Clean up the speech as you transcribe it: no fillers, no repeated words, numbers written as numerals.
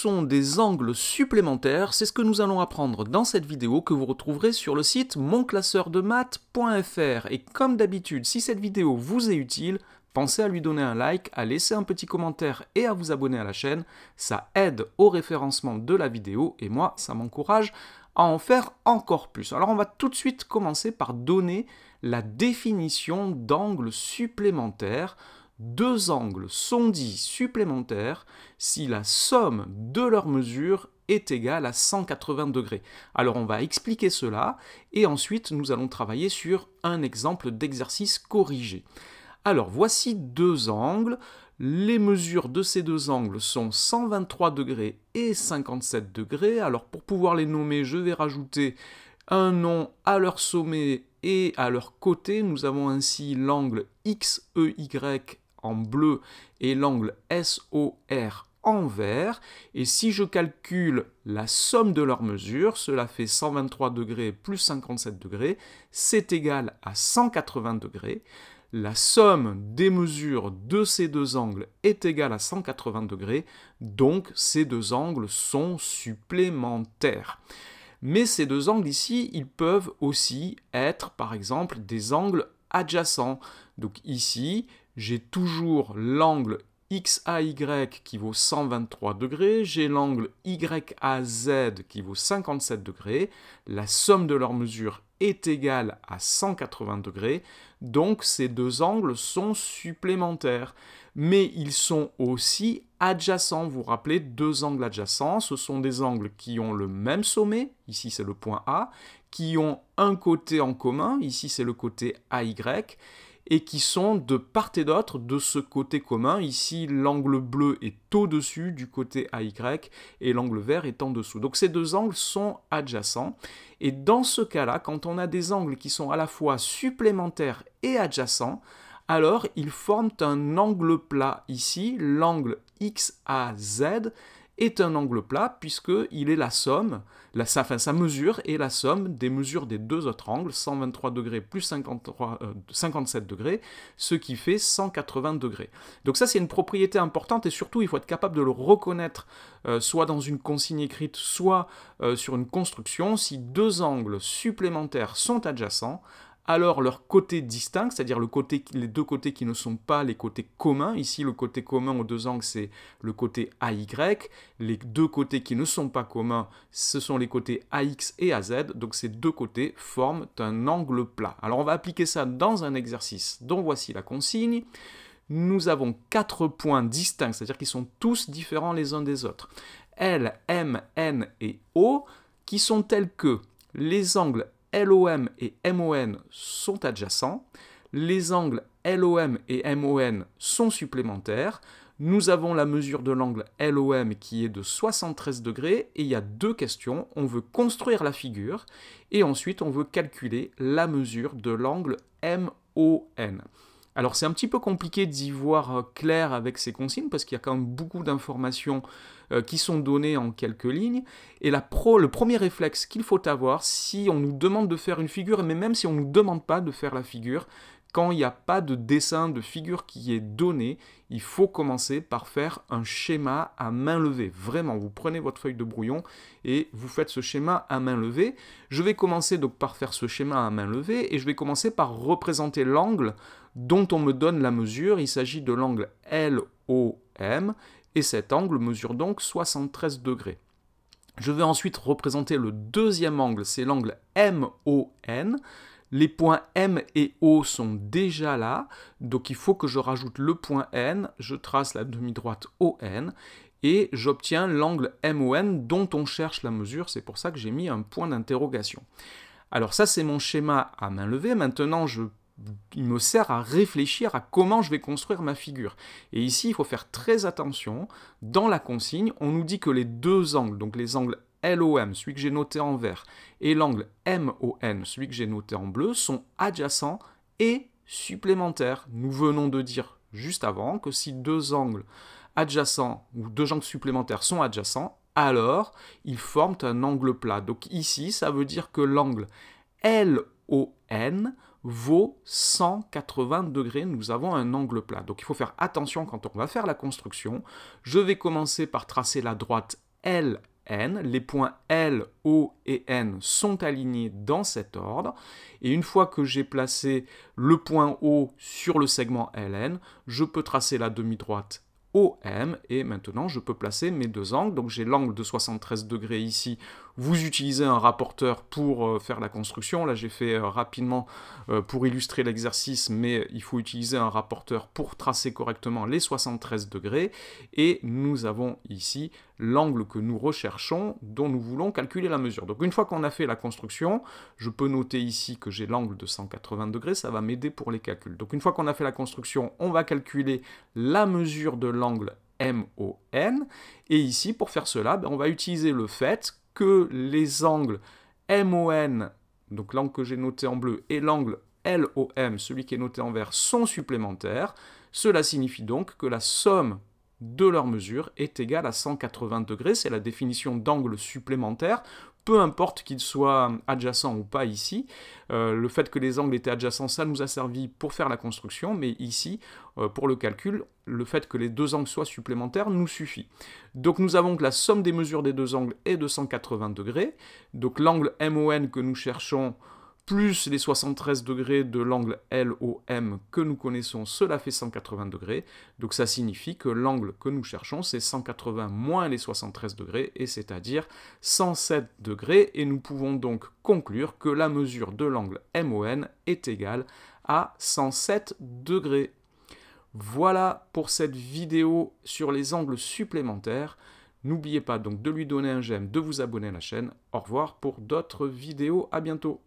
sont des angles supplémentaires? C'est ce que nous allons apprendre dans cette vidéo que vous retrouverez sur le site monclasseurdemaths.fr. Et comme d'habitude, si cette vidéo vous est utile, pensez à lui donner un like, à laisser un petit commentaire et à vous abonner à la chaîne. Ça aide au référencement de la vidéo et moi, ça m'encourage à en faire encore plus. Alors on va tout de suite commencer par donner la définition d'angles supplémentaires. Deux angles sont dits supplémentaires si la somme de leurs mesures est égale à 180 degrés. Alors on va expliquer cela et ensuite nous allons travailler sur un exemple d'exercice corrigé. Alors voici deux angles. Les mesures de ces deux angles sont 123 degrés et 57 degrés. Alors pour pouvoir les nommer, je vais rajouter un nom à leur sommet et à leur côté. Nous avons ainsi l'angle XEY en bleu et l'angle SOR en vert. Et si je calcule la somme de leurs mesures, cela fait 123 degrés plus 57 degrés, c'est égal à 180 degrés. La somme des mesures de ces deux angles est égale à 180 degrés, donc ces deux angles sont supplémentaires. Mais ces deux angles ici, ils peuvent aussi être, par exemple, des angles adjacents. Donc ici, j'ai toujours l'angle XAY qui vaut 123 degrés, j'ai l'angle YAZ qui vaut 57 degrés, la somme de leurs mesures est égale à 180 degrés, donc ces deux angles sont supplémentaires. Mais ils sont aussi adjacents. Vous vous rappelez, deux angles adjacents, ce sont des angles qui ont le même sommet, ici c'est le point A, qui ont un côté en commun, ici c'est le côté AY, et qui sont de part et d'autre de ce côté commun. Ici, l'angle bleu est au-dessus du côté AY et l'angle vert est en dessous. Donc ces deux angles sont adjacents. Et dans ce cas-là, quand on a des angles qui sont à la fois supplémentaires et adjacents, alors ils forment un angle plat. Ici, l'angle XAZ est un angle plat puisqu'il est la somme, sa mesure est la somme des mesures des deux autres angles, 123 degrés plus 57 degrés, ce qui fait 180 degrés. Donc ça c'est une propriété importante et surtout il faut être capable de le reconnaître soit dans une consigne écrite, soit sur une construction. Si deux angles supplémentaires sont adjacents, alors leurs côtés distincts, c'est-à-dire les deux côtés qui ne sont pas les côtés communs, ici le côté commun aux deux angles c'est le côté AY, les deux côtés qui ne sont pas communs ce sont les côtés AX et AZ, donc ces deux côtés forment un angle plat. Alors on va appliquer ça dans un exercice dont voici la consigne. Nous avons quatre points distincts, c'est-à-dire qu'ils sont tous différents les uns des autres. L, M, N et O qui sont tels que les angles LOM et MON sont adjacents, les angles LOM et MON sont supplémentaires, nous avons la mesure de l'angle LOM qui est de 73 degrés et il y a deux questions, on veut construire la figure et ensuite on veut calculer la mesure de l'angle MON. Alors c'est un petit peu compliqué d'y voir clair avec ces consignes parce qu'il y a quand même beaucoup d'informations qui sont données en quelques lignes. Et le premier réflexe qu'il faut avoir si on nous demande de faire une figure, mais même si on ne nous demande pas de faire la figure, quand il n'y a pas de dessin de figure qui est donné, il faut commencer par faire un schéma à main levée. Vraiment, vous prenez votre feuille de brouillon et vous faites ce schéma à main levée. Je vais commencer donc par faire ce schéma à main levée et je vais commencer par représenter l'angle dont on me donne la mesure. Il s'agit de l'angle LOM et cet angle mesure donc 73 degrés. Je vais ensuite représenter le deuxième angle, c'est l'angle MON. Les points M et O sont déjà là, donc il faut que je rajoute le point N, je trace la demi-droite ON, et j'obtiens l'angle MON dont on cherche la mesure, c'est pour ça que j'ai mis un point d'interrogation. Alors ça c'est mon schéma à main levée, maintenant il me sert à réfléchir à comment je vais construire ma figure. Et ici il faut faire très attention, dans la consigne on nous dit que les deux angles, donc les angles LOM, celui que j'ai noté en vert, et l'angle MON, celui que j'ai noté en bleu, sont adjacents et supplémentaires. Nous venons de dire juste avant que si deux angles adjacents ou deux angles supplémentaires sont adjacents, alors ils forment un angle plat. Donc ici, ça veut dire que l'angle LON vaut 180 degrés, nous avons un angle plat. Donc il faut faire attention quand on va faire la construction. Je vais commencer par tracer la droite L, N. Les points L, O et N sont alignés dans cet ordre. Et une fois que j'ai placé le point O sur le segment LN, je peux tracer la demi-droite OM, et maintenant je peux placer mes deux angles. Donc j'ai l'angle de 73 degrés ici. Vous utilisez un rapporteur pour faire la construction. Là j'ai fait rapidement pour illustrer l'exercice, mais il faut utiliser un rapporteur pour tracer correctement les 73 degrés. Et nous avons ici l'angle que nous recherchons, dont nous voulons calculer la mesure. Donc une fois qu'on a fait la construction, je peux noter ici que j'ai l'angle de 180 degrés, ça va m'aider pour les calculs. Donc une fois qu'on a fait la construction, on va calculer la mesure de l'angle MON. Et ici, pour faire cela, on va utiliser le fait que les angles MON, donc l'angle que j'ai noté en bleu, et l'angle LOM, celui qui est noté en vert, sont supplémentaires. Cela signifie donc que la somme de leur mesure est égale à 180 degrés. C'est la définition d'angle supplémentaire. Peu importe qu'ils soient adjacents ou pas ici, le fait que les angles étaient adjacents, ça nous a servi pour faire la construction, mais ici, pour le calcul, le fait que les deux angles soient supplémentaires nous suffit. Donc nous avons que la somme des mesures des deux angles est de 180 degrés, donc l'angle MON que nous cherchons, plus les 73 degrés de l'angle LOM que nous connaissons, cela fait 180 degrés. Donc ça signifie que l'angle que nous cherchons, c'est 180 moins les 73 degrés, et c'est-à-dire 107 degrés. Et nous pouvons donc conclure que la mesure de l'angle MON est égale à 107 degrés. Voilà pour cette vidéo sur les angles supplémentaires. N'oubliez pas donc de lui donner un j'aime, de vous abonner à la chaîne. Au revoir pour d'autres vidéos. À bientôt.